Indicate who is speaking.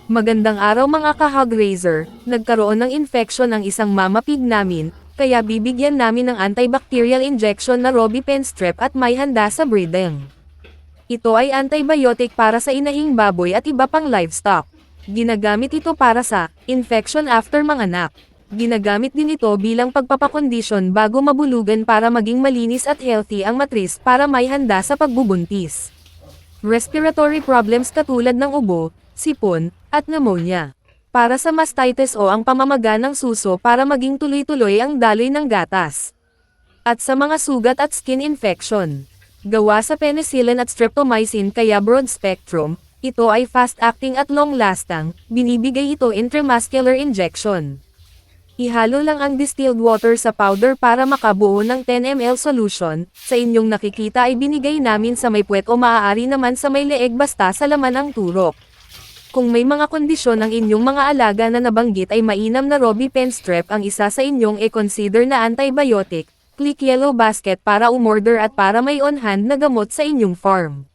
Speaker 1: Magandang araw mga ka-hog raiser, nagkaroon ng infection ang isang mama pig namin, kaya bibigyan namin ng antibacterial injection na Robipen strep at may handa sa breeding. Ito ay antibiotic para sa inahing baboy at iba pang livestock. Ginagamit ito para sa infection after manganak. Ginagamit din ito bilang pagpapakondisyon bago mabulugan para maging malinis at healthy ang matris para may handa sa pagbubuntis. Respiratory problems katulad ng ubo, sipon, at pneumonia. Para sa mastitis o ang pamamaga ng suso para maging tuloy-tuloy ang daloy ng gatas. At sa mga sugat at skin infection. Gawa sa penicillin at streptomycin kaya broad spectrum, ito ay fast-acting at long-lasting, binibigay ito intramuscular injection. Ihalo lang ang distilled water sa powder para makabuo ng 10 ml solution, sa inyong nakikita ay binigay namin sa may puwet o maaari naman sa may leeg basta sa laman ang turok. Kung may mga kondisyon ang inyong mga alaga na nabanggit ay mainam na Robipen strep ang isa sa inyong e-consider na antibiotic, click yellow basket para umorder at para may on-hand na gamot sa inyong farm.